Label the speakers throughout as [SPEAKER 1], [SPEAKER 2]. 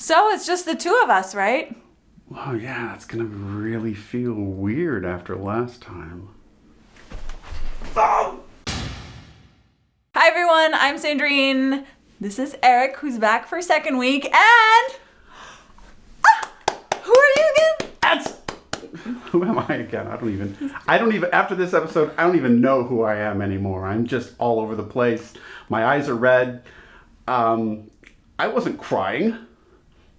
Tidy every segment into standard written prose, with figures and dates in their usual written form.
[SPEAKER 1] So it's just the two of us, right?
[SPEAKER 2] Oh, yeah, it's going to really feel weird after last time. Oh!
[SPEAKER 1] Hi, everyone. I'm Sandrine. This is Erik, who's back for second week. And... who are you again?
[SPEAKER 2] Who am I again? I don't even, after this episode, I don't even know who I am anymore. I'm just all over the place. My eyes are red. I wasn't crying.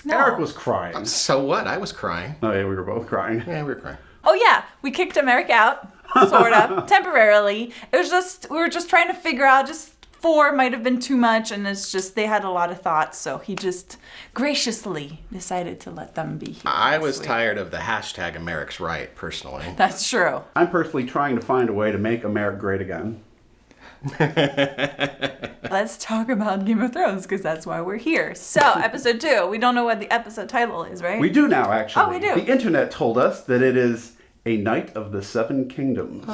[SPEAKER 1] No.
[SPEAKER 2] Erik was crying.
[SPEAKER 3] So what? I was crying.
[SPEAKER 2] Oh, yeah, we were both crying.
[SPEAKER 3] Yeah, we were crying.
[SPEAKER 1] Oh, yeah. We kicked Americ out, sort of, temporarily. It was just, we were just trying to figure out, just 4 might have been too much, and it's just, they had a lot of thoughts, so he just graciously decided to let them be here.
[SPEAKER 3] I was tired of the hashtag Americ's right, personally.
[SPEAKER 1] That's true.
[SPEAKER 2] I'm personally trying to find a way to make Americ great again.
[SPEAKER 1] Let's talk about Game of Thrones, because that's why we're here. So, episode 2. We don't know what the episode title is, right?
[SPEAKER 2] We do now, actually.
[SPEAKER 1] Oh, we do.
[SPEAKER 2] The internet told us that it is A Knight of the Seven Kingdoms.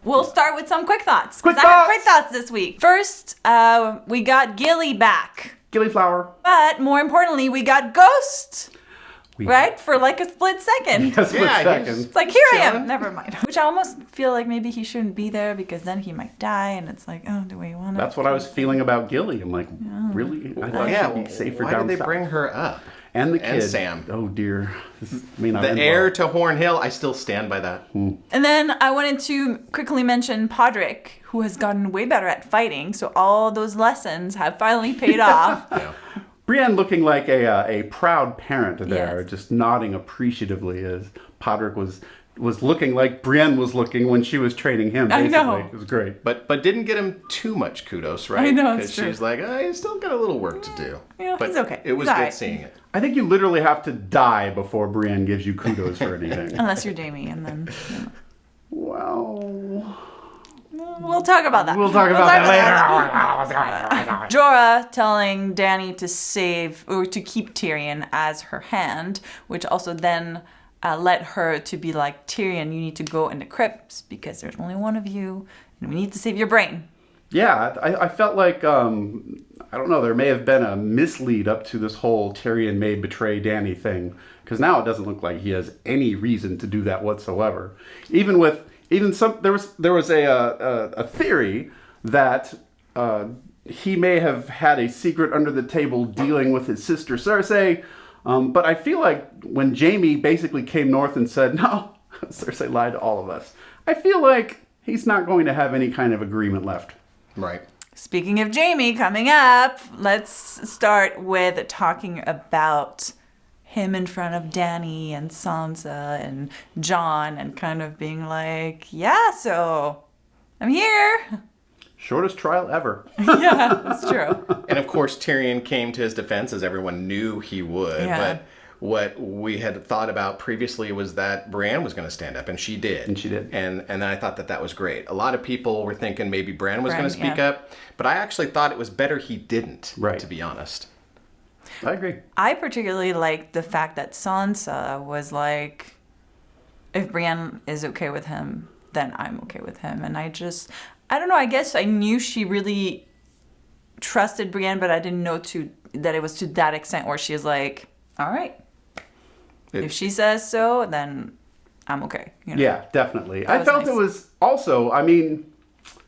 [SPEAKER 1] We'll start with some quick thoughts.
[SPEAKER 2] Quick
[SPEAKER 1] 'cause I have
[SPEAKER 2] thoughts!
[SPEAKER 1] quick thoughts this week. First, we got Gilly back.
[SPEAKER 2] Gillyflower.
[SPEAKER 1] But more importantly, we got Ghost. Right? For like a split second.
[SPEAKER 2] Yes, for
[SPEAKER 3] Yeah,
[SPEAKER 2] seconds.
[SPEAKER 1] It's like, here I am.
[SPEAKER 3] chilling.
[SPEAKER 1] Never mind. Which I almost feel like maybe he shouldn't be there because then he might die. And it's like, oh, do we want to?
[SPEAKER 2] That's what I was feeling about Gilly. I'm like, really? I thought she'd be safer
[SPEAKER 3] why
[SPEAKER 2] down
[SPEAKER 3] did they
[SPEAKER 2] south.
[SPEAKER 3] bring her up?
[SPEAKER 2] And the kid.
[SPEAKER 3] And Sam.
[SPEAKER 2] Oh, dear. This may not
[SPEAKER 3] The
[SPEAKER 2] end
[SPEAKER 3] heir
[SPEAKER 2] well.
[SPEAKER 3] to Horn Hill, I still stand by that.
[SPEAKER 1] And then I wanted to quickly mention Podrick, who has gotten way better at fighting. So all those lessons have finally paid off.
[SPEAKER 3] Yeah.
[SPEAKER 2] Brienne looking like a proud parent there,
[SPEAKER 1] Yes.
[SPEAKER 2] just nodding appreciatively as Podrick was looking like Brienne was looking when she was training him,
[SPEAKER 1] I
[SPEAKER 2] basically.
[SPEAKER 1] know.
[SPEAKER 2] It was great.
[SPEAKER 3] But didn't get him too much kudos, right?
[SPEAKER 1] I know, it's
[SPEAKER 3] Because
[SPEAKER 1] true.
[SPEAKER 3] she's like, oh, he's still got a little work to do.
[SPEAKER 1] Yeah,
[SPEAKER 3] but
[SPEAKER 1] he's okay.
[SPEAKER 3] It was
[SPEAKER 1] He's
[SPEAKER 3] good
[SPEAKER 1] alright.
[SPEAKER 3] seeing it.
[SPEAKER 2] I think you literally have to die before Brienne gives you kudos for anything.
[SPEAKER 1] Unless you're Jaime. And then
[SPEAKER 2] Well...
[SPEAKER 1] we'll talk about that.
[SPEAKER 2] We'll talk about that later.
[SPEAKER 1] Jorah telling Dany to save or to keep Tyrion as her hand, which also then led her to be like, Tyrion, you need to go in the crypts because there's only one of you, and we need to save your brain.
[SPEAKER 2] Yeah, I felt like, I don't know, there may have been a mislead up to this whole Tyrion may betray Dany thing, because now it doesn't look like he has any reason to do that whatsoever. There was a theory that he may have had a secret under the table dealing with his sister Cersei, but I feel like when Jaime basically came north and said, no, Cersei lied to all of us, I feel like he's not going to have any kind of agreement left.
[SPEAKER 3] Right.
[SPEAKER 1] Speaking of Jaime coming up, let's start with talking about him in front of Dany and Sansa and Jon and kind of being like, yeah, so I'm here.
[SPEAKER 2] Shortest trial ever.
[SPEAKER 1] Yeah, that's true.
[SPEAKER 3] And of course, Tyrion came to his defense, as everyone knew he would.
[SPEAKER 1] Yeah.
[SPEAKER 3] But what we had thought about previously was that Brienne was going to stand up, and she did.
[SPEAKER 2] And she did.
[SPEAKER 3] And I thought that was great. A lot of people were thinking maybe Brienne was
[SPEAKER 1] Bran,
[SPEAKER 3] going to speak
[SPEAKER 1] yeah.
[SPEAKER 3] up, but I actually thought it was better he didn't,
[SPEAKER 2] Right.
[SPEAKER 3] to be honest.
[SPEAKER 2] I agree.
[SPEAKER 1] I particularly liked the fact that Sansa was like, if Brienne is okay with him, then I'm okay with him. And I don't know, I guess I knew she really trusted Brienne, but I didn't know that it was to that extent where she is like, all right, if she says so, then I'm okay. You know?
[SPEAKER 2] Yeah, definitely.
[SPEAKER 1] That
[SPEAKER 2] I
[SPEAKER 1] was
[SPEAKER 2] felt
[SPEAKER 1] nice.
[SPEAKER 2] it was also, I mean,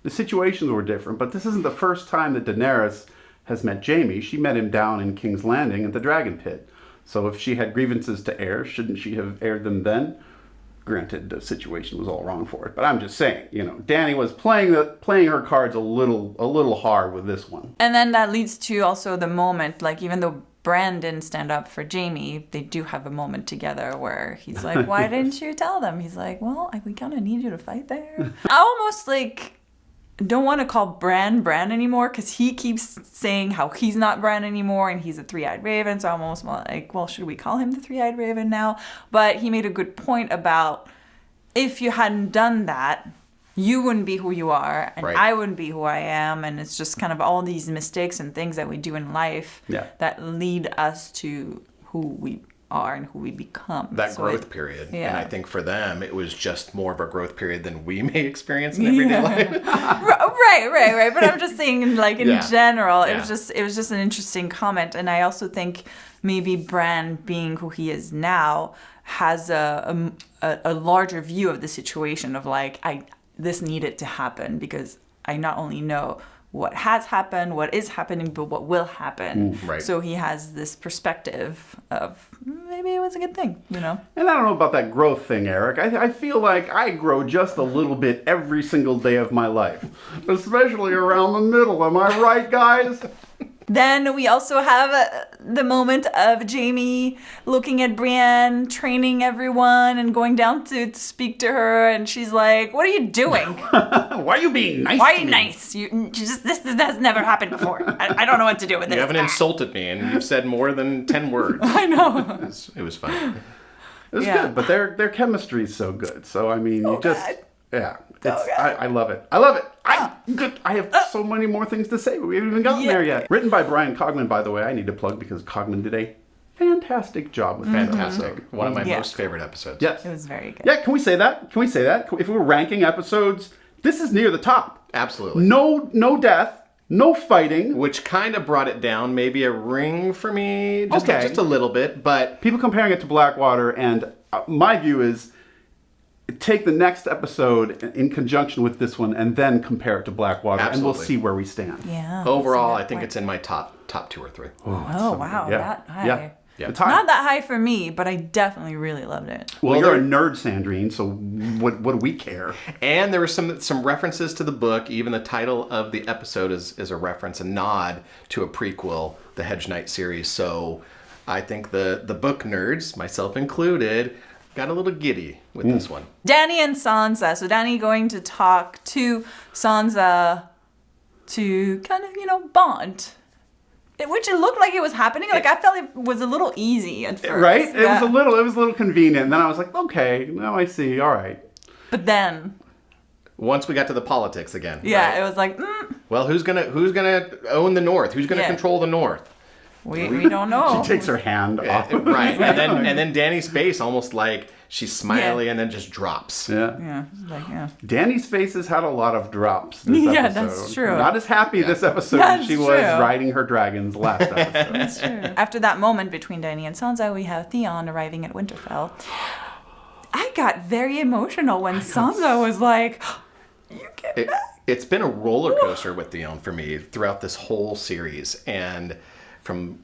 [SPEAKER 2] the situations were different, but this isn't the first time that Daenerys has met Jaime. She met him down in King's Landing at the Dragon Pit. So if she had grievances to air, shouldn't she have aired them then? Granted, the situation was all wrong for it, but I'm just saying, Dany was playing her cards a little hard with this one.
[SPEAKER 1] And then that leads to also the moment, like even though Bran didn't stand up for Jaime, they do have a moment together where he's like, why didn't you tell them? He's like, well, we kind of need you to fight there. I almost don't want to call Bran anymore because he keeps saying how he's not Bran anymore and he's a three-eyed raven. So I'm almost like, well, should we call him the three-eyed raven now? But he made a good point about if you hadn't done that, you wouldn't be who you are and
[SPEAKER 3] Right.
[SPEAKER 1] I wouldn't be who I am. And it's just kind of all these mistakes and things that we do in life
[SPEAKER 2] Yeah.
[SPEAKER 1] that lead us to who we are and who we become.
[SPEAKER 3] That
[SPEAKER 1] So
[SPEAKER 3] growth period.
[SPEAKER 1] yeah.
[SPEAKER 3] And I think for them, it was just more of a growth period than we may experience in everyday life.
[SPEAKER 1] Right. But I'm just saying, like, in
[SPEAKER 3] Yeah.
[SPEAKER 1] general,
[SPEAKER 3] Yeah.
[SPEAKER 1] it was just an interesting comment. And I also think maybe Bran, being who he is now, has a larger view of the situation of like, this needed to happen because I not only know what has happened, what is happening, but what will happen.
[SPEAKER 3] Right.
[SPEAKER 1] So he has this perspective of maybe it was a good thing, you know?
[SPEAKER 2] And I don't know about that growth thing, Eric. I feel like I grow just a little bit every single day of my life, especially around the middle. Am I right, guys?
[SPEAKER 1] Then we also have the moment of Jaime looking at Brienne, training everyone, and going down to speak to her, and she's like, "What are you doing?
[SPEAKER 2] Why are you being nice
[SPEAKER 1] Why are
[SPEAKER 2] to
[SPEAKER 1] you
[SPEAKER 2] me?
[SPEAKER 1] nice? This has never happened before. I don't know what to do with this."
[SPEAKER 3] You haven't insulted me, and you've said more than 10 words.
[SPEAKER 1] I know.
[SPEAKER 3] It was fun.
[SPEAKER 2] It was
[SPEAKER 1] Yeah.
[SPEAKER 2] good, but their chemistry is so good. So I mean, you just
[SPEAKER 1] good.
[SPEAKER 2] yeah.
[SPEAKER 1] So
[SPEAKER 2] It's,
[SPEAKER 1] good.
[SPEAKER 2] I love it. I love it. I have so many more things to say, but we haven't even gotten there yet. Written by Brian Cogman, by the way. I need to plug because Cogman did a fantastic job with this
[SPEAKER 3] Fantastic.
[SPEAKER 2] episode.
[SPEAKER 3] One of my
[SPEAKER 1] Yeah.
[SPEAKER 3] most favorite episodes.
[SPEAKER 2] Yes.
[SPEAKER 1] It was very good.
[SPEAKER 2] Yeah, can we say that? Can we say that? If we were ranking episodes, this is near the top.
[SPEAKER 3] Absolutely.
[SPEAKER 2] No death, no fighting.
[SPEAKER 3] Which kind of brought it down, maybe a ring for me,
[SPEAKER 2] Okay.
[SPEAKER 3] just a little bit, but
[SPEAKER 2] People comparing it to Blackwater, and my view is take the next episode in conjunction with this one and then compare it to Blackwater, and we'll
[SPEAKER 3] Absolutely.
[SPEAKER 2] see where we stand.
[SPEAKER 1] Yeah.
[SPEAKER 3] overall,
[SPEAKER 1] that's a
[SPEAKER 3] I think
[SPEAKER 1] good
[SPEAKER 3] it's in my top 2 or 3.
[SPEAKER 1] Oh, wow.
[SPEAKER 2] Yeah.
[SPEAKER 1] That high.
[SPEAKER 2] Yeah.
[SPEAKER 3] Yeah.
[SPEAKER 2] It's high.
[SPEAKER 1] Not that high for me, but I definitely really loved it.
[SPEAKER 2] Well,
[SPEAKER 3] Well,
[SPEAKER 2] you're a
[SPEAKER 3] you're-
[SPEAKER 2] nerd, Sandrine, so what do we care?
[SPEAKER 3] And there were some references to the book. Even the title of the episode is a reference, a nod to a prequel, the Hedge Knight series. So I think the book nerds, myself included, got a little giddy with this one.
[SPEAKER 1] Dany and Sansa. So Dany going to talk to Sansa to kind of, bond. Which it looked like it was happening. Like, I felt it was a little easy at first.
[SPEAKER 2] Right? It
[SPEAKER 1] Yeah.
[SPEAKER 2] was a little convenient. And then I was like, okay, now I see. All right.
[SPEAKER 1] But then,
[SPEAKER 3] Once we got to the politics again.
[SPEAKER 1] yeah,
[SPEAKER 3] right?
[SPEAKER 1] it was like,
[SPEAKER 3] Well, who's gonna own the North? Who's gonna
[SPEAKER 1] Yeah.
[SPEAKER 3] control the North?
[SPEAKER 1] we don't know.
[SPEAKER 2] She takes her hand off.
[SPEAKER 3] Right. And then Dany's face almost like she's smiley
[SPEAKER 1] Yeah.
[SPEAKER 3] and then just drops.
[SPEAKER 2] Yeah.
[SPEAKER 1] Yeah, like, yeah.
[SPEAKER 2] Danny's face has had a lot of drops this
[SPEAKER 1] Yeah,
[SPEAKER 2] episode.
[SPEAKER 1] that's true.
[SPEAKER 2] Not as happy this episode
[SPEAKER 1] That's
[SPEAKER 2] as she was
[SPEAKER 1] true.
[SPEAKER 2] riding her dragons last episode.
[SPEAKER 1] That's true. After that moment between Dany and Sansa, we have Theon arriving at Winterfell. I got very emotional when Sansa was like, "You get back."
[SPEAKER 3] It's been a roller coaster with Theon for me throughout this whole series. And from,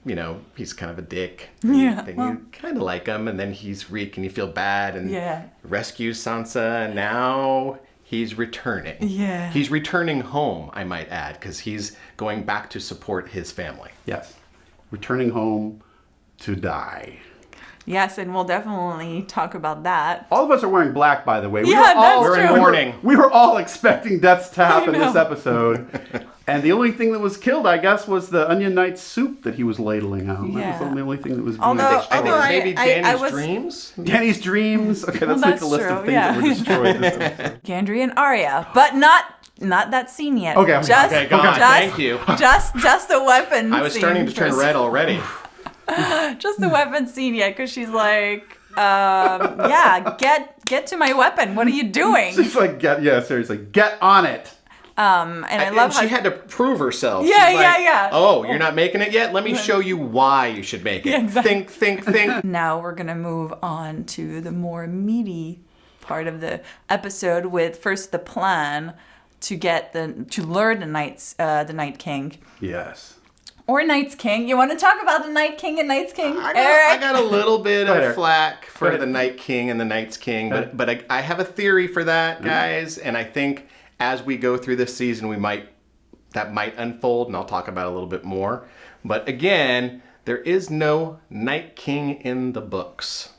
[SPEAKER 3] he's kind of a dick.
[SPEAKER 1] Yeah.
[SPEAKER 3] Then you kind of like him, and then he's weak and you feel bad and
[SPEAKER 1] Yeah.
[SPEAKER 3] rescues Sansa, and now he's returning.
[SPEAKER 1] Yeah.
[SPEAKER 3] He's returning home, I might add, because he's going back to support his family.
[SPEAKER 2] Yes. Returning home to die.
[SPEAKER 1] Yes, and we'll definitely talk about that.
[SPEAKER 2] All of us are wearing black, by the way.
[SPEAKER 1] Yeah, that's
[SPEAKER 3] We're in
[SPEAKER 1] true.
[SPEAKER 3] mourning.
[SPEAKER 2] We were all expecting deaths to happen
[SPEAKER 1] know.
[SPEAKER 2] this episode. And the only thing that was killed, I guess, was the onion knight soup that he was ladling out.
[SPEAKER 1] Yeah.
[SPEAKER 2] That was the only thing that was
[SPEAKER 1] Although-
[SPEAKER 3] I think
[SPEAKER 1] Although
[SPEAKER 3] maybe
[SPEAKER 1] I
[SPEAKER 3] Danny's
[SPEAKER 1] was-
[SPEAKER 3] dreams.
[SPEAKER 2] Danny's dreams. Okay, let's
[SPEAKER 1] Well,
[SPEAKER 2] make a list
[SPEAKER 1] that's
[SPEAKER 2] of
[SPEAKER 1] true,
[SPEAKER 2] things that
[SPEAKER 1] yeah.
[SPEAKER 2] were destroyed this episode.
[SPEAKER 1] Gendry and Arya, but not that scene yet.
[SPEAKER 2] Okay,
[SPEAKER 1] just,
[SPEAKER 3] Okay, go on.
[SPEAKER 1] just,
[SPEAKER 3] Thank you.
[SPEAKER 1] Just the weapon.
[SPEAKER 3] I was starting to turn
[SPEAKER 1] first.
[SPEAKER 3] red already.
[SPEAKER 1] Just the weapon scene yet, because she's like, yeah, get to my weapon. What are you doing?
[SPEAKER 2] She's like, seriously, get on it.
[SPEAKER 1] And I love
[SPEAKER 3] she
[SPEAKER 1] how
[SPEAKER 3] had to prove herself.
[SPEAKER 1] Yeah,
[SPEAKER 3] She's like,
[SPEAKER 1] yeah.
[SPEAKER 3] Oh, you're not making it yet? Let me show you why you should make it.
[SPEAKER 1] Yeah, exactly.
[SPEAKER 3] Think.
[SPEAKER 1] Now we're gonna move on to the more meaty part of the episode with first the plan to lure the Night King.
[SPEAKER 2] Yes.
[SPEAKER 1] Or Night's King. You want to talk about the Night King and Night's King?
[SPEAKER 3] I
[SPEAKER 1] Eric?
[SPEAKER 3] got a little bit
[SPEAKER 2] Go ahead,
[SPEAKER 3] of
[SPEAKER 2] Eric.
[SPEAKER 3] flack
[SPEAKER 2] Go
[SPEAKER 3] for
[SPEAKER 2] ahead.
[SPEAKER 3] the Night King and the Night's King, but I have a theory for that, guys, and I think as we go through this season, that might unfold, and I'll talk about it a little bit more. But again, there is no Night King in the books.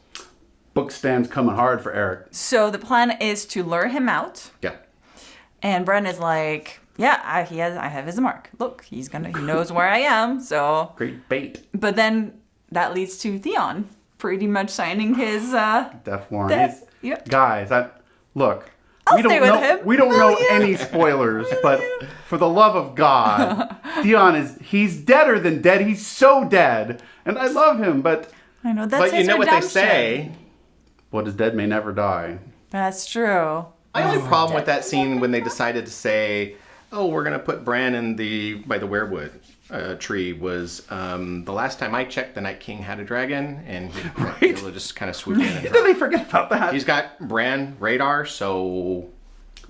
[SPEAKER 2] Book stand's coming hard for Eric.
[SPEAKER 1] So the plan is to lure him out,
[SPEAKER 3] Yeah.
[SPEAKER 1] and Bran is like, yeah, I have his mark. Look, he knows where I am. So,
[SPEAKER 2] Great bait.
[SPEAKER 1] but then that leads to Theon pretty much signing his.
[SPEAKER 2] Death warrant.
[SPEAKER 1] Death, yep.
[SPEAKER 2] Guys, look.
[SPEAKER 1] I'll
[SPEAKER 2] we don't
[SPEAKER 1] stay with
[SPEAKER 2] know.
[SPEAKER 1] him.
[SPEAKER 2] We don't
[SPEAKER 1] Oh,
[SPEAKER 2] know
[SPEAKER 1] yeah.
[SPEAKER 2] any spoilers, but for the love of God, Theon he's deader than dead. He's so dead, and I love him, but
[SPEAKER 1] I know, that's
[SPEAKER 3] But you
[SPEAKER 1] his
[SPEAKER 3] know what they
[SPEAKER 1] redemption.
[SPEAKER 3] say.
[SPEAKER 2] What is dead may never die.
[SPEAKER 1] That's true.
[SPEAKER 3] My only problem with that scene when they decided to say, "Oh, we're gonna put Bran by the weirwood tree," was the last time I checked, the Night King had a dragon, and he was able to just kind of swoop in. And
[SPEAKER 2] Did
[SPEAKER 3] drop.
[SPEAKER 2] they forget about that?
[SPEAKER 3] He's got Bran radar, so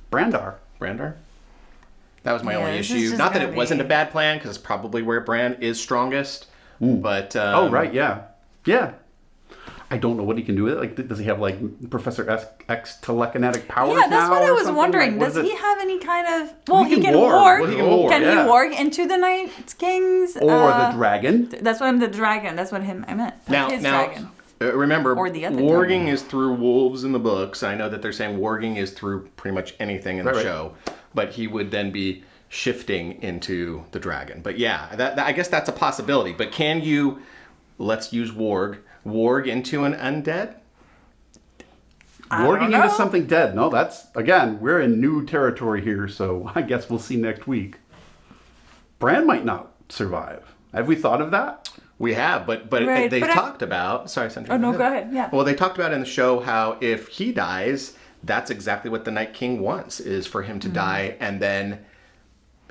[SPEAKER 2] Brandar.
[SPEAKER 3] that was my only
[SPEAKER 1] this is
[SPEAKER 3] issue.
[SPEAKER 1] just
[SPEAKER 3] Not that
[SPEAKER 1] gonna
[SPEAKER 3] it wasn't a
[SPEAKER 1] be-
[SPEAKER 3] bad plan, because it's probably where Bran is strongest. But
[SPEAKER 2] Oh, right, yeah. Yeah. I don't know what he can do with it. Like, does he have, like, Professor X telekinetic powers
[SPEAKER 1] Yeah, that's
[SPEAKER 2] now
[SPEAKER 1] what I
[SPEAKER 2] or
[SPEAKER 1] was
[SPEAKER 2] something?
[SPEAKER 1] wondering.
[SPEAKER 2] Like, what
[SPEAKER 1] Does
[SPEAKER 2] is it?
[SPEAKER 1] he have any kind of... Well,
[SPEAKER 2] He
[SPEAKER 1] he
[SPEAKER 2] can
[SPEAKER 1] can
[SPEAKER 2] warg.
[SPEAKER 1] warg.
[SPEAKER 2] Well, he can warg,
[SPEAKER 1] Can
[SPEAKER 2] yeah.
[SPEAKER 1] he warg into the Night King's...
[SPEAKER 2] Or the dragon.
[SPEAKER 1] That's what I'm the dragon. That's what I meant.
[SPEAKER 3] now,
[SPEAKER 1] His dragon.
[SPEAKER 3] remember,
[SPEAKER 1] Or the other
[SPEAKER 3] warging
[SPEAKER 1] dragon.
[SPEAKER 3] is through wolves in the books. I know that they're saying warging is through pretty much anything in the
[SPEAKER 2] Right.
[SPEAKER 3] show, but he would then be shifting into the dragon. But yeah, I guess that's a possibility. But can you, let's use warg into an undead?
[SPEAKER 2] Warging
[SPEAKER 1] know.
[SPEAKER 2] into something dead. No, that's, again, we're in new territory here, so I guess we'll see next week. Bran might not survive. Have we thought of that?
[SPEAKER 3] We have, but
[SPEAKER 1] Right,
[SPEAKER 3] they
[SPEAKER 1] but
[SPEAKER 3] talked about. Sorry, Sandrine.
[SPEAKER 1] Oh, no, go ahead. Yeah.
[SPEAKER 3] Well, they talked about in the show how if he dies, that's exactly what the Night King wants, is for him to die, and then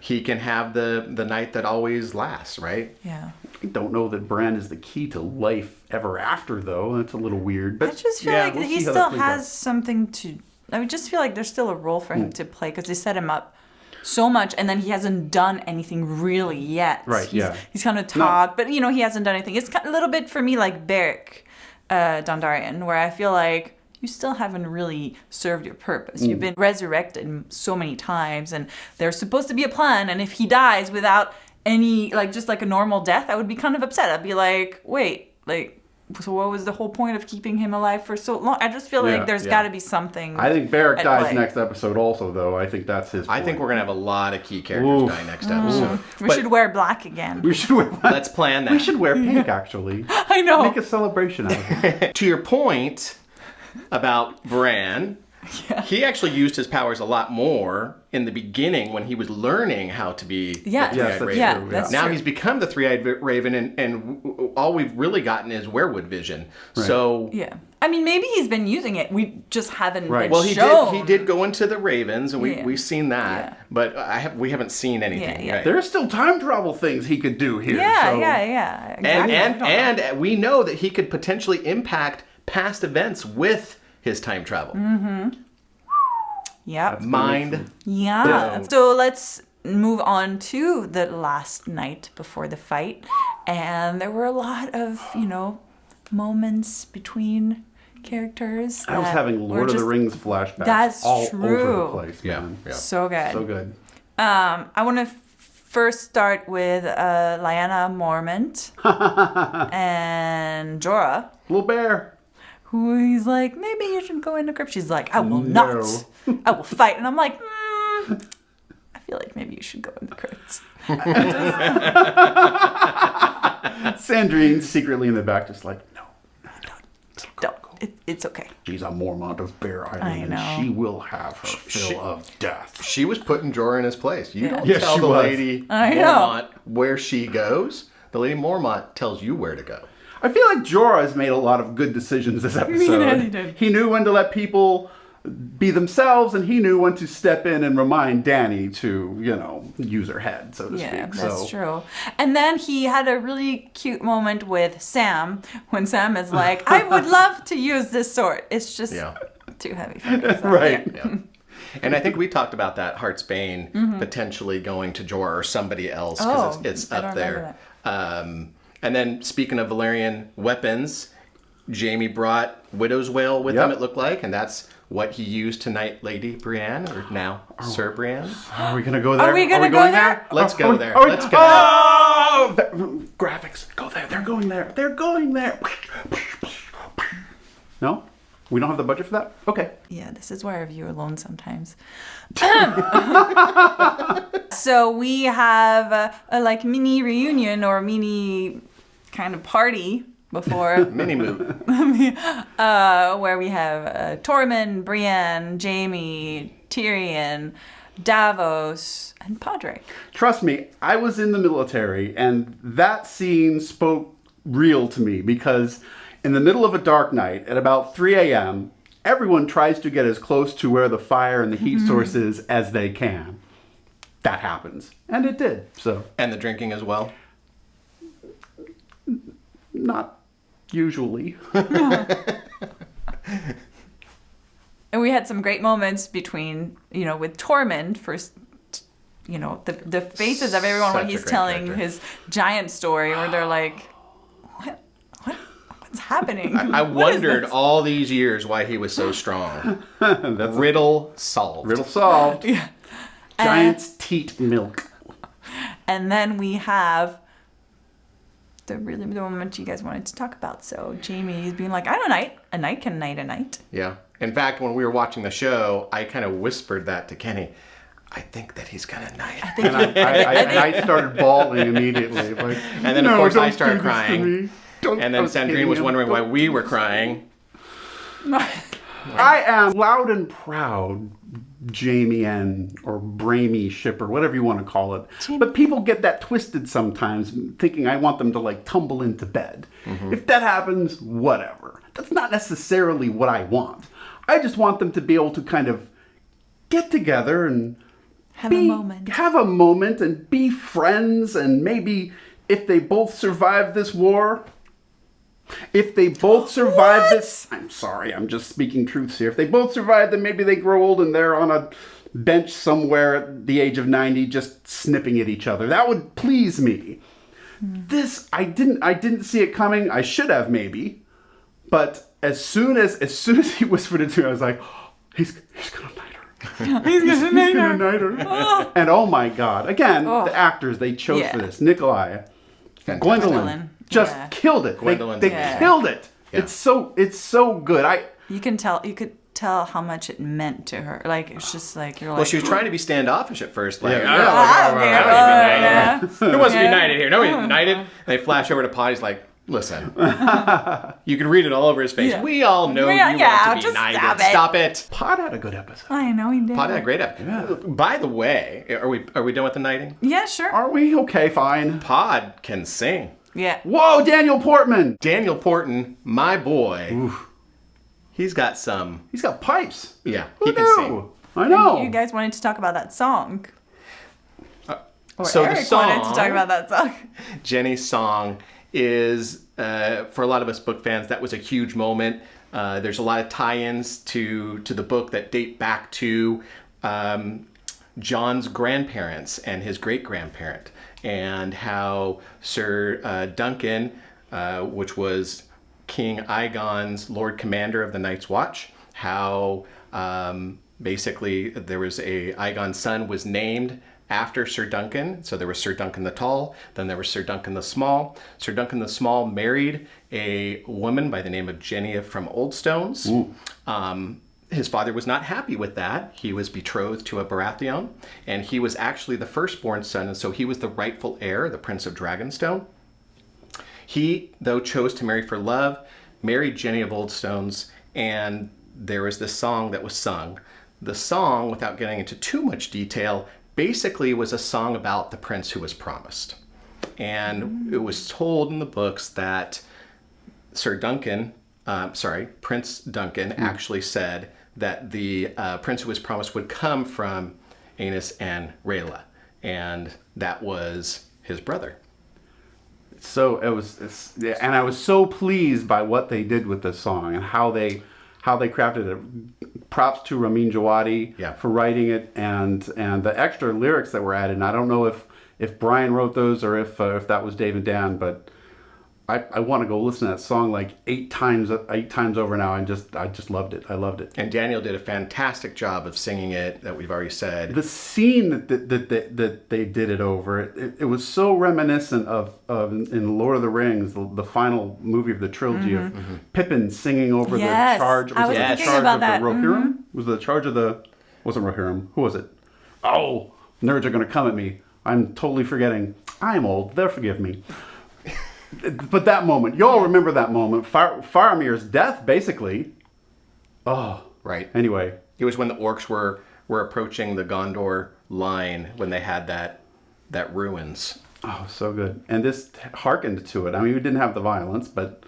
[SPEAKER 3] he can have the night that always lasts, right?
[SPEAKER 1] Yeah.
[SPEAKER 2] I don't know that Bran is the key to life ever after, though. That's a little weird. But
[SPEAKER 1] I just feel
[SPEAKER 2] yeah,
[SPEAKER 1] like
[SPEAKER 2] we'll
[SPEAKER 1] he
[SPEAKER 2] see how
[SPEAKER 1] still
[SPEAKER 2] that plays
[SPEAKER 1] has
[SPEAKER 2] out.
[SPEAKER 1] something to... I just feel like there's still a role for him to play because they set him up so much and then he hasn't done anything really yet.
[SPEAKER 2] Right, yeah.
[SPEAKER 1] He's kind of talked, but, he hasn't done anything. It's a little bit for me like Beric Dondarrion, where I feel like you still haven't really served your purpose. You've been resurrected so many times and there's supposed to be a plan, and if he dies without any, like, just like a normal death, I would be kind of upset. I'd be like, wait, like, so what was the whole point of keeping him alive for so long? I just feel
[SPEAKER 2] Yeah,
[SPEAKER 1] like there's
[SPEAKER 2] yeah.
[SPEAKER 1] got to be something.
[SPEAKER 2] I think Beric
[SPEAKER 1] at
[SPEAKER 2] dies
[SPEAKER 1] play.
[SPEAKER 2] next episode also, though. I think that's his
[SPEAKER 3] I think
[SPEAKER 2] point.
[SPEAKER 3] we're gonna have a lot of key characters
[SPEAKER 2] Oof.
[SPEAKER 3] die next episode.
[SPEAKER 1] We
[SPEAKER 3] But
[SPEAKER 1] should wear black again.
[SPEAKER 2] We should wear,
[SPEAKER 3] let's plan that.
[SPEAKER 2] we should wear pink, actually.
[SPEAKER 1] I know.
[SPEAKER 2] Make a celebration out of it.
[SPEAKER 3] To your point about Bran, he actually used his powers a lot more in the beginning when he was learning how to be
[SPEAKER 1] Yeah.
[SPEAKER 3] the
[SPEAKER 2] Yes,
[SPEAKER 3] Three-Eyed
[SPEAKER 2] that's
[SPEAKER 3] Raven.
[SPEAKER 1] Yeah,
[SPEAKER 2] true,
[SPEAKER 1] that's
[SPEAKER 3] Now
[SPEAKER 1] true.
[SPEAKER 3] he's become the Three-Eyed Raven, and all we've really gotten is werewood vision. So,
[SPEAKER 1] Yeah. I mean, maybe he's been using it. We just haven't
[SPEAKER 2] Right.
[SPEAKER 1] been
[SPEAKER 3] well, he
[SPEAKER 1] shown.
[SPEAKER 3] did go into the Ravens, and
[SPEAKER 1] Yeah.
[SPEAKER 3] we've seen that,
[SPEAKER 1] Yeah.
[SPEAKER 3] but we haven't seen anything.
[SPEAKER 1] Yeah, yeah.
[SPEAKER 3] Right?
[SPEAKER 2] There's still time travel things he could do here.
[SPEAKER 1] Yeah,
[SPEAKER 2] so.
[SPEAKER 1] yeah.
[SPEAKER 3] And
[SPEAKER 1] Exactly.
[SPEAKER 3] and we know that he could potentially impact past events with his time travel.
[SPEAKER 1] Yep.
[SPEAKER 3] Mind.
[SPEAKER 1] Yeah.
[SPEAKER 3] Boom.
[SPEAKER 1] So let's move on to the last night before the fight. And there were a lot of, moments between characters.
[SPEAKER 2] I was
[SPEAKER 1] that
[SPEAKER 2] having
[SPEAKER 1] were
[SPEAKER 2] Lord of the
[SPEAKER 1] just
[SPEAKER 2] Rings flashbacks
[SPEAKER 1] That's
[SPEAKER 2] all over
[SPEAKER 1] true.
[SPEAKER 2] the place,
[SPEAKER 3] Yeah,
[SPEAKER 2] man.
[SPEAKER 3] yeah.
[SPEAKER 1] So good.
[SPEAKER 2] So good.
[SPEAKER 1] I want to first start with Lyanna Mormont and Jorah,
[SPEAKER 2] Little bear.
[SPEAKER 1] who he's like, maybe you should go in the crypt. She's like, I will
[SPEAKER 2] No.
[SPEAKER 1] not. I will fight. And I'm like, I feel like maybe you should go in the crypt.
[SPEAKER 2] Sandrine secretly in the back just like, no.
[SPEAKER 1] Don't. It's okay.
[SPEAKER 2] She's a Mormont of Bear Island,
[SPEAKER 1] I know.
[SPEAKER 2] and she will have her fill of death.
[SPEAKER 3] She was putting Jorah in his place. You don't
[SPEAKER 2] Yes,
[SPEAKER 3] tell
[SPEAKER 2] she
[SPEAKER 3] the
[SPEAKER 2] was.
[SPEAKER 3] lady
[SPEAKER 1] I know.
[SPEAKER 3] Mormont where she goes. The lady Mormont tells you where to go.
[SPEAKER 2] I feel like Jorah has made a lot of good decisions this episode.
[SPEAKER 1] Yeah, he did.
[SPEAKER 2] He knew when to let people be themselves, and he knew when to step in and remind Dany to, use her head, so to
[SPEAKER 1] Yeah,
[SPEAKER 2] speak.
[SPEAKER 1] that's
[SPEAKER 2] So
[SPEAKER 1] true. And then he had a really cute moment with Sam when Sam is like, I would love to use this sword. It's just
[SPEAKER 3] Yeah.
[SPEAKER 1] too heavy for me. So,
[SPEAKER 2] Right.
[SPEAKER 1] yeah.
[SPEAKER 3] Yeah. And I think we talked about that Heartsbane potentially going to Jorah or somebody else
[SPEAKER 1] Oh,
[SPEAKER 3] because it's
[SPEAKER 1] I
[SPEAKER 3] up
[SPEAKER 1] don't
[SPEAKER 3] there.
[SPEAKER 1] remember
[SPEAKER 3] And then speaking of Valyrian weapons, Jaime brought Widow's Wail with
[SPEAKER 2] Yep.
[SPEAKER 3] him, it looked like, and that's what he used tonight, Lady Brienne, or now Sir Brienne.
[SPEAKER 2] Are we gonna go there?
[SPEAKER 1] Are we gonna go
[SPEAKER 2] going
[SPEAKER 1] there?
[SPEAKER 3] Let's go
[SPEAKER 2] Are we-
[SPEAKER 3] there.
[SPEAKER 2] are we-
[SPEAKER 3] Let's go.
[SPEAKER 2] Oh! Graphics. Go there. They're going there. They're going there. No? We don't have the budget for that? Okay.
[SPEAKER 1] Yeah, this is why I review alone sometimes. So we have a mini reunion or mini kind of party before
[SPEAKER 3] Mini moot.
[SPEAKER 1] where we have Tormund, Brienne, Jaime, Tyrion, Davos, and Podrick.
[SPEAKER 2] Trust me, I was in the military, and that scene spoke real to me because In the middle of a dark night, at about 3 a.m., everyone tries to get as close to where the fire and the heat source is as they can. That happens. And it did, so.
[SPEAKER 3] And the drinking as well?
[SPEAKER 2] Not usually.
[SPEAKER 1] And we had some great moments between, with Tormund first, the faces of everyone when
[SPEAKER 3] Such a
[SPEAKER 1] he's
[SPEAKER 3] great
[SPEAKER 1] telling
[SPEAKER 3] character.
[SPEAKER 1] his giant story, where they're like, what's happening?
[SPEAKER 3] I
[SPEAKER 1] What is
[SPEAKER 3] wondered
[SPEAKER 1] this?"
[SPEAKER 3] all these years why he was so strong.
[SPEAKER 2] That's
[SPEAKER 3] Riddle solved.
[SPEAKER 2] riddle solved.
[SPEAKER 1] Yeah.
[SPEAKER 2] Giant's teat milk.
[SPEAKER 1] And then we have the moment you guys wanted to talk about. So Jaime is being like, I don't know, a knight can knight a knight.
[SPEAKER 3] Yeah. In fact, when we were watching the show, I kind of whispered that to Kenny. I think that he's gonna knight.
[SPEAKER 2] And I started bawling immediately. Like,
[SPEAKER 3] And then, of course, I
[SPEAKER 2] don't
[SPEAKER 3] started
[SPEAKER 2] do this to
[SPEAKER 3] crying.
[SPEAKER 2] me. Don't-
[SPEAKER 3] And then
[SPEAKER 2] I was
[SPEAKER 3] Sandrine
[SPEAKER 2] kidding
[SPEAKER 3] was
[SPEAKER 2] him.
[SPEAKER 3] wondering why we were crying.
[SPEAKER 2] I am loud and proud Jaime and or Bramey shipper, whatever you want to call it. But people get that twisted sometimes, thinking I want them to like tumble into bed. If that happens, whatever. That's not necessarily what I want. I just want them to be able to kind of get together and
[SPEAKER 1] Have a moment
[SPEAKER 2] and be friends, and maybe if they both survive this war, if they both survive this, I'm sorry, I'm just speaking truths here. If they both survive, then maybe they grow old and they're on a bench somewhere at the age of 90 just snipping at each other. That would please me. This, I didn't see it coming. I should have maybe. But as soon as he whispered it to me, I was like, oh, he's gonna knight her.
[SPEAKER 1] He's gonna
[SPEAKER 2] He's gonna knight her. And oh my God. Again, the actors they chose for this. Nikolai, Gwendolyn just killed it.
[SPEAKER 3] Gwendolyn
[SPEAKER 2] They
[SPEAKER 3] did.
[SPEAKER 2] killed it.
[SPEAKER 3] Yeah.
[SPEAKER 2] It's so good.
[SPEAKER 1] You could tell how much it meant to her. Like, it's just like, you're like,
[SPEAKER 3] Well, she was trying to be standoffish at first. Like,
[SPEAKER 1] yeah.
[SPEAKER 3] who wants to be knighted here? Nobody's knighted. And they flash over to Pod. He's like, listen. You can read it all over his face.
[SPEAKER 1] Yeah.
[SPEAKER 3] We all know you want to be
[SPEAKER 1] just
[SPEAKER 3] knighted.
[SPEAKER 1] stop it.
[SPEAKER 3] Stop it.
[SPEAKER 2] Pod had a good episode.
[SPEAKER 1] I know he did.
[SPEAKER 3] Pod had a great episode. By the way, are we done with the knighting?
[SPEAKER 1] Yeah, sure.
[SPEAKER 2] Are we? Okay, fine.
[SPEAKER 3] Pod can sing.
[SPEAKER 1] Yeah.
[SPEAKER 2] Whoa, Daniel Portman.
[SPEAKER 3] Daniel Portman, my boy. He's got some.
[SPEAKER 2] He's got pipes.
[SPEAKER 3] Yeah,
[SPEAKER 2] Who
[SPEAKER 3] he can
[SPEAKER 2] knew?
[SPEAKER 3] sing.
[SPEAKER 2] I know.
[SPEAKER 1] You guys wanted to talk about that song. Or
[SPEAKER 3] So the
[SPEAKER 1] Eric
[SPEAKER 3] song-
[SPEAKER 1] wanted to talk about that song.
[SPEAKER 3] Jenny's song is, for a lot of us book fans, that was a huge moment. There's a lot of tie-ins to the book that date back to Jon's grandparents and his great-grandparent, and how Sir Duncan, which was King Aegon's Lord Commander of the Night's Watch, how basically there was Aegon's son was named after Sir Duncan. So there was Sir Duncan the Tall, then there was Sir Duncan the Small. Sir Duncan the Small married a woman by the name of Jenny from Oldstones. His father was not happy with that. He was betrothed to a Baratheon, and he was actually the firstborn son, and so he was the rightful heir, the Prince of Dragonstone. He, though, chose to marry for love, married Jenny of Oldstones, and there was this song that was sung. The song, without getting into too much detail, basically was a song about the prince who was promised. And it was told in the books that Prince Duncan actually said that the prince who was promised would come from Aenys and Rhaella, and that was his brother.
[SPEAKER 2] So and I was so pleased by what they did with this song and how they crafted it. Props to Ramin Djawadi for writing it, and the extra lyrics that were added. And I don't know if Brian wrote those or if that was Dave and Dan, but I want to go listen to that song like eight times over now, and I just loved it. I loved it.
[SPEAKER 3] And Daniel did a fantastic job of singing it, that we've already said.
[SPEAKER 2] The scene that they did it over, it was so reminiscent of in Lord of the Rings, the final movie of the trilogy of Pippin singing over the charge.
[SPEAKER 1] I was thinking about that.
[SPEAKER 2] Rohirrim? Was the charge of the... Wasn't Rohirrim. Who was it? Oh, nerds are going to come at me. I'm totally forgetting. I'm old. They'll forgive me. But that moment, you all remember that moment. Faramir's death, basically. Oh.
[SPEAKER 3] Right.
[SPEAKER 2] Anyway.
[SPEAKER 3] It was when the orcs were approaching the Gondor line, when they had that ruins.
[SPEAKER 2] Oh, so good. And this harkened to it. I mean, we didn't have the violence, but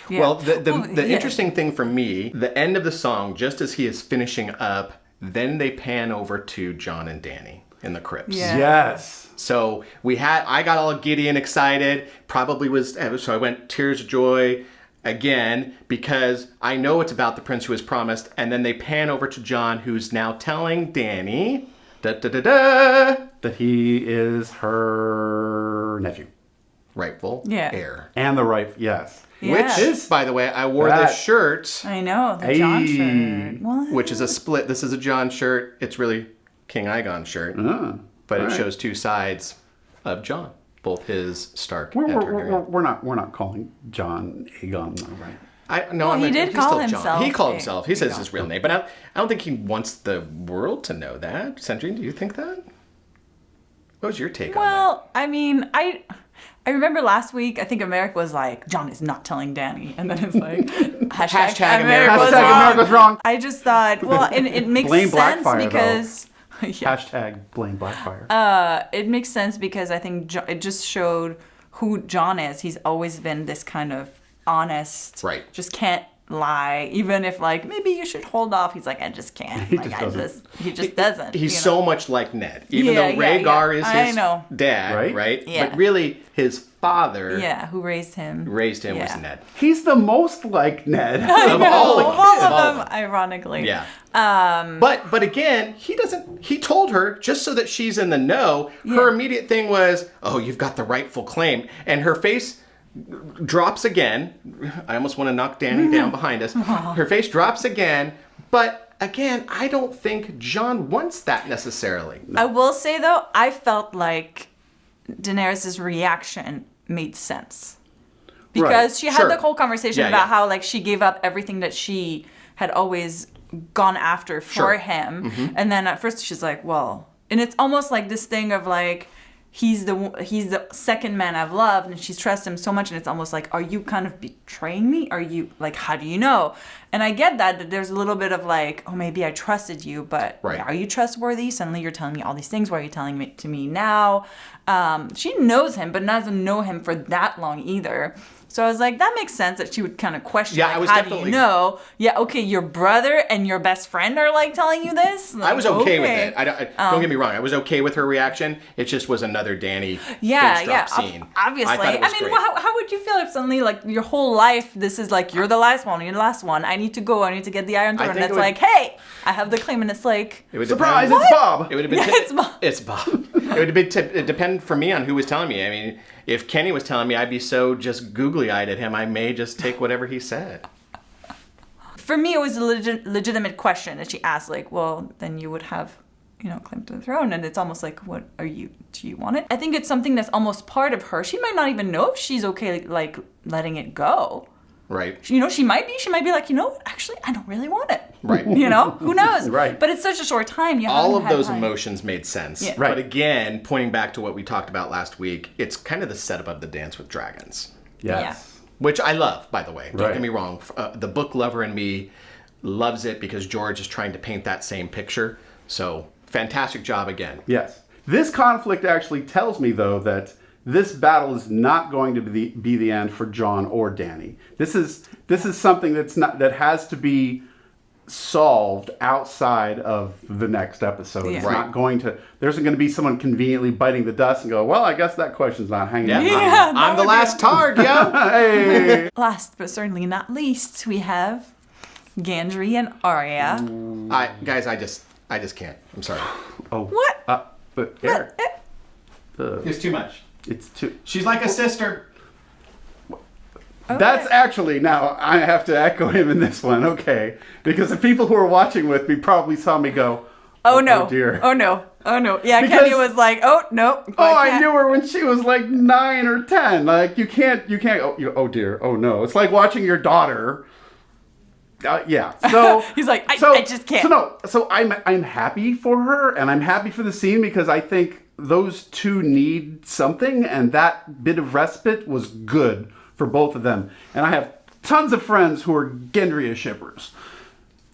[SPEAKER 1] Yeah.
[SPEAKER 3] Well, the interesting thing for me, the end of the song, just as he is finishing up, then they pan over to Jon and Dany in the crypts.
[SPEAKER 1] Yeah.
[SPEAKER 2] Yes.
[SPEAKER 3] So I got all giddy and excited, so I went tears of joy again, because I know it's about the prince who was promised, and then they pan over to Jon, who's now telling Dany,
[SPEAKER 2] that he is her nephew.
[SPEAKER 3] Rightful
[SPEAKER 1] Yeah.
[SPEAKER 3] heir.
[SPEAKER 2] And the right, yes.
[SPEAKER 1] Yeah.
[SPEAKER 3] Which is, by the way, I wore
[SPEAKER 2] That-
[SPEAKER 3] this shirt,
[SPEAKER 1] I know, the Jon shirt. What?
[SPEAKER 3] which is a split. This is a Jon shirt. It's really King Aegon shirt, but it
[SPEAKER 2] right.
[SPEAKER 3] shows two sides of Jon, both his Stark and Targaryen.
[SPEAKER 2] We're not calling Jon Aegon, though, right?
[SPEAKER 1] He did call
[SPEAKER 3] still
[SPEAKER 1] himself
[SPEAKER 3] Jon. He called
[SPEAKER 1] Aegon.
[SPEAKER 3] himself. He says his real name, but I don't think he wants the world to know that. Sandrine, do you think that? What was your take on that?
[SPEAKER 1] Well, I mean, I remember last week, I think Americ was like, Jon is not telling Dany. And then it's like, hashtag Americ was
[SPEAKER 2] Hashtag
[SPEAKER 1] wrong.
[SPEAKER 2] Americ was wrong.
[SPEAKER 1] I just thought, well, it makes
[SPEAKER 2] Blame
[SPEAKER 1] sense
[SPEAKER 2] Blackfire,
[SPEAKER 1] because... Yeah.
[SPEAKER 2] Hashtag blame Blackfire.
[SPEAKER 1] It makes sense because I think it just showed who Jon is. He's always been this kind of honest,
[SPEAKER 3] Right.
[SPEAKER 1] just can't lie. Even if like maybe you should hold off, he's like, I just can't.
[SPEAKER 2] He
[SPEAKER 1] Like
[SPEAKER 2] just
[SPEAKER 1] he just doesn't.
[SPEAKER 3] He's
[SPEAKER 1] you know?
[SPEAKER 3] so much like Ned, even
[SPEAKER 1] Yeah,
[SPEAKER 3] though
[SPEAKER 1] yeah,
[SPEAKER 3] Rhaegar
[SPEAKER 1] yeah.
[SPEAKER 3] is
[SPEAKER 1] I
[SPEAKER 3] his
[SPEAKER 1] know.
[SPEAKER 3] dad, right?
[SPEAKER 1] Yeah.
[SPEAKER 3] But really, his father
[SPEAKER 1] Yeah, who raised him?
[SPEAKER 3] was
[SPEAKER 1] Yeah.
[SPEAKER 3] Ned.
[SPEAKER 2] He's the most like Ned.
[SPEAKER 3] Of all the kids.
[SPEAKER 1] All
[SPEAKER 3] Of all
[SPEAKER 1] of
[SPEAKER 3] of
[SPEAKER 1] them, ironically.
[SPEAKER 3] Yeah. But again, he told her, just so that she's in the know, her immediate thing was, oh, you've got the rightful claim. And her face drops again. I almost want to knock Dany down behind us. Her face drops again. But again, I don't think Jon wants that necessarily.
[SPEAKER 1] I will say though, I felt like Daenerys' reaction made sense. Because
[SPEAKER 2] Right.
[SPEAKER 1] she had
[SPEAKER 3] Sure.
[SPEAKER 1] the whole conversation
[SPEAKER 3] Yeah,
[SPEAKER 1] about
[SPEAKER 3] yeah.
[SPEAKER 1] how like she gave up everything that she had always gone after for
[SPEAKER 3] Sure.
[SPEAKER 1] him. And then at first she's like, well, and it's almost like this thing of like, he's the second man I've loved, and she's trusted him so much, and it's almost like, are you kind of betraying me? Are you like, how do you know? And I get that there's a little bit of like, oh, maybe I trusted you, but
[SPEAKER 3] Right.
[SPEAKER 1] are you trustworthy? Suddenly you're telling me all these things. Why are you telling me to me now? She knows him, but doesn't know him for that long either. So I was like, that makes sense that she would kind of question,
[SPEAKER 3] Yeah,
[SPEAKER 1] like,
[SPEAKER 3] I was
[SPEAKER 1] how do
[SPEAKER 3] definitely-
[SPEAKER 1] you know? Yeah, okay, your brother and your best friend are like telling you this?
[SPEAKER 3] I
[SPEAKER 1] Like,
[SPEAKER 3] was okay with it. Don't get me wrong. I was okay with her reaction. It just was another Dany face drop scene.
[SPEAKER 1] Obviously.
[SPEAKER 3] I thought it was
[SPEAKER 1] mean,
[SPEAKER 3] great.
[SPEAKER 1] how would you feel if suddenly, like, your whole life, this is like, you're the last one, you're the last one. I need to go. I need to get the Iron Throne.
[SPEAKER 3] think
[SPEAKER 1] And it's
[SPEAKER 3] it would-
[SPEAKER 1] like, hey, I have the claim, and it's like,
[SPEAKER 3] It would
[SPEAKER 2] Surprise,
[SPEAKER 3] depend-
[SPEAKER 2] it's Bob.
[SPEAKER 3] It would have been.
[SPEAKER 1] Yeah, it's Bob.
[SPEAKER 3] It's Bob. It would depend for me on who was telling me. I mean, if Kenny was telling me, I'd be so just googly-eyed at him. I may just take whatever he said.
[SPEAKER 1] for me, it was a legitimate question that she asked, like, well, then you would have, claim to the throne. And it's almost like, do you want it? I think it's something that's almost part of her. She might not even know if she's okay, like, letting it go.
[SPEAKER 3] Right.
[SPEAKER 1] She might be like, actually, I don't really want it.
[SPEAKER 3] Right.
[SPEAKER 1] Who knows?
[SPEAKER 2] Right.
[SPEAKER 1] But it's such a short time. You
[SPEAKER 3] All
[SPEAKER 1] haven't
[SPEAKER 3] of
[SPEAKER 1] had
[SPEAKER 3] those
[SPEAKER 1] time.
[SPEAKER 3] emotions made sense.
[SPEAKER 1] Yeah.
[SPEAKER 2] Right.
[SPEAKER 3] But again, pointing back to what we talked about last week, it's kind of the setup of the Dance with Dragons.
[SPEAKER 2] Yes.
[SPEAKER 3] Which I love, by the way. Don't
[SPEAKER 2] Right.
[SPEAKER 3] get me wrong. The book lover in me loves it because George is trying to paint that same picture. So, fantastic job again.
[SPEAKER 2] Yes. This conflict actually tells me, though, that this battle is not going to be the end for Jon or Dany. This is something that has to be solved outside of the next episode.
[SPEAKER 1] Yeah.
[SPEAKER 2] It's
[SPEAKER 3] Right.
[SPEAKER 2] not going to. There isn't going to be someone conveniently biting the dust and go, well, I guess that question's not hanging
[SPEAKER 3] Yeah.
[SPEAKER 2] out.
[SPEAKER 1] Yeah, that
[SPEAKER 3] I'm the
[SPEAKER 1] would be
[SPEAKER 3] last tard, yo.
[SPEAKER 2] Hey.
[SPEAKER 1] Last but certainly not least, we have Gendry and Arya.
[SPEAKER 3] Guys, I just can't. I'm sorry.
[SPEAKER 2] Oh.
[SPEAKER 1] What?
[SPEAKER 2] But Eric,
[SPEAKER 3] It's too much.
[SPEAKER 2] it's too.
[SPEAKER 3] She's like a sister.
[SPEAKER 2] That's actually, now I have to echo him in this one, okay? Because the people who are watching with me probably saw me go,
[SPEAKER 1] Oh no.
[SPEAKER 2] oh dear.
[SPEAKER 1] Oh no. Oh no. Yeah,
[SPEAKER 2] Because-
[SPEAKER 1] Kenny was like, oh no.
[SPEAKER 2] I knew her when she was like 9 or 10. Like, you can't, oh dear, oh no. It's like watching your daughter. Yeah. So
[SPEAKER 1] He's like, I just can't.
[SPEAKER 2] So I'm happy for her, and I'm happy for the scene because I think those two need something, and that bit of respite was good for both of them. And I have tons of friends who are Gendry shippers.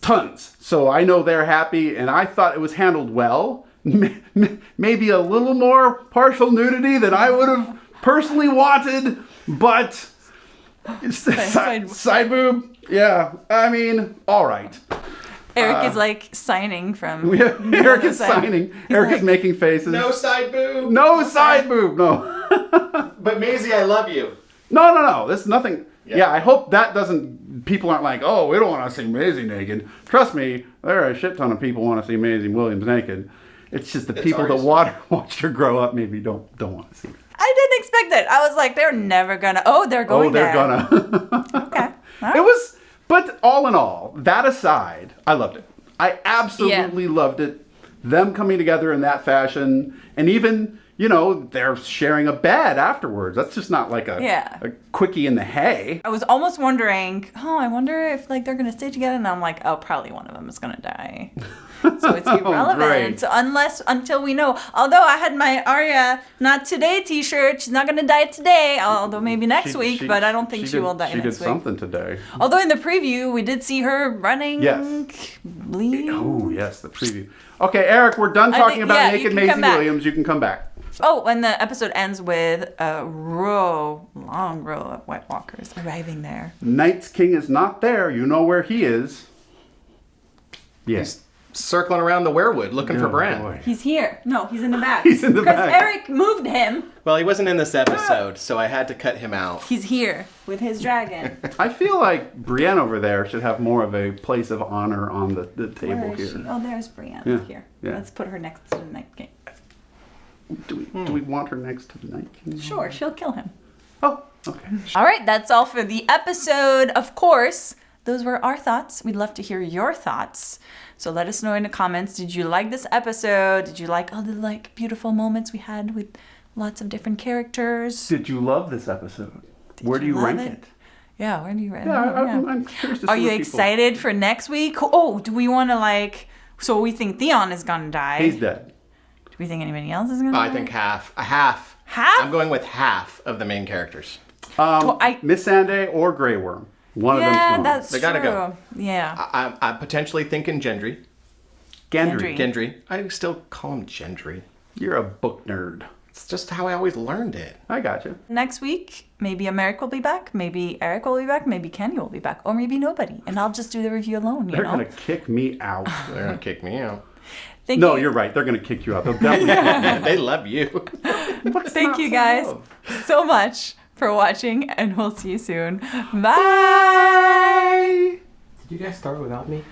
[SPEAKER 2] Tons. So I know they're happy, and I thought it was handled well. Maybe a little more partial nudity than I would have personally wanted, but It's the side boob. Yeah. I mean, all right.
[SPEAKER 1] Eric is like signing from.
[SPEAKER 2] Yeah, Eric is signing. Eric is making faces.
[SPEAKER 3] No side boob.
[SPEAKER 2] No side boob. No.
[SPEAKER 3] But Maisie, I love you.
[SPEAKER 2] No. There's nothing. Yeah, I hope that doesn't. People aren't like, oh, we don't want to see Maisie naked. Trust me, there are a shit ton of people want to see Maisie Williams naked. It's just the people that watched her grow up maybe don't want to see it.
[SPEAKER 1] I didn't expect it. I was like, they're never gonna. Oh, they're going there.
[SPEAKER 2] Oh, they're gonna.
[SPEAKER 1] Okay. Right.
[SPEAKER 2] It was, but all in all, that aside, I loved it. I absolutely loved it. Them coming together in that fashion, and even, you know, they're sharing a bed afterwards. That's just not like a quickie in the hay.
[SPEAKER 1] I was almost wondering, I wonder if like they're gonna stay together, and I'm like, oh, probably one of them is gonna die. So it's irrelevant. So until we know. Although I had my Arya not today t-shirt. She's not gonna die today. Although maybe next week, but I don't think she will die next week.
[SPEAKER 2] She did something today.
[SPEAKER 1] Although in the preview we did see her running.
[SPEAKER 2] Yes.
[SPEAKER 1] Bleed.
[SPEAKER 2] Oh yes, the preview. Okay, Eric, we're done talking about naked Maisie Williams. You can come back.
[SPEAKER 1] Oh, and the episode ends with a long row of White Walkers arriving there.
[SPEAKER 2] Night's King is not there. You know where he is.
[SPEAKER 3] Yes. He's circling around the werewood looking for Bran.
[SPEAKER 2] Boy.
[SPEAKER 1] He's here. No, he's in the back.
[SPEAKER 2] He's in the back.
[SPEAKER 1] Because Eric moved him.
[SPEAKER 3] Well, he wasn't in this episode, so I had to cut him out.
[SPEAKER 1] He's here with his dragon.
[SPEAKER 2] I feel like Brienne over there should have more of a place of honor on the table
[SPEAKER 1] Where is
[SPEAKER 2] here.
[SPEAKER 1] she? Oh, there's Brienne here.
[SPEAKER 2] Yeah.
[SPEAKER 1] Let's put her next to the Night King.
[SPEAKER 2] Do we want her next to the Night King?
[SPEAKER 1] Sure, she'll kill him.
[SPEAKER 2] Oh, okay.
[SPEAKER 1] All right, that's all for the episode. Of course, those were our thoughts. We'd love to hear your thoughts. So let us know in the comments. Did you like this episode? Did you like all the beautiful moments we had with lots of different characters?
[SPEAKER 2] Did you love this episode? Where do you rank it?
[SPEAKER 1] Yeah, where do you rank it?
[SPEAKER 2] I'm curious to see
[SPEAKER 1] Are you
[SPEAKER 2] what
[SPEAKER 1] excited for next week? Oh, do we want to so we think Theon is going to die.
[SPEAKER 2] He's dead.
[SPEAKER 1] Do we think anybody else is going to die?
[SPEAKER 3] I think half. Half? I'm going with half of the main characters.
[SPEAKER 2] Miss Sunday or Grey Worm. One of them's gone.
[SPEAKER 1] That's
[SPEAKER 3] They gotta go.
[SPEAKER 1] Yeah.
[SPEAKER 3] I'm potentially thinking Gendry.
[SPEAKER 2] Gendry.
[SPEAKER 3] I still call him Gendry.
[SPEAKER 2] You're a book nerd.
[SPEAKER 3] It's just how I always learned it.
[SPEAKER 2] I got you.
[SPEAKER 1] Next week, maybe Americ will be back, maybe Eric will be back, maybe Kenny will be back, or maybe nobody. And I'll just do the review alone,
[SPEAKER 2] They're going to kick me out.
[SPEAKER 3] They're going to kick me out.
[SPEAKER 2] No, you're right. They're going to kick you out. They'll definitely
[SPEAKER 3] They love you.
[SPEAKER 1] Thank you guys so much for watching, and we'll see you soon. Bye!
[SPEAKER 4] Did you guys start without me?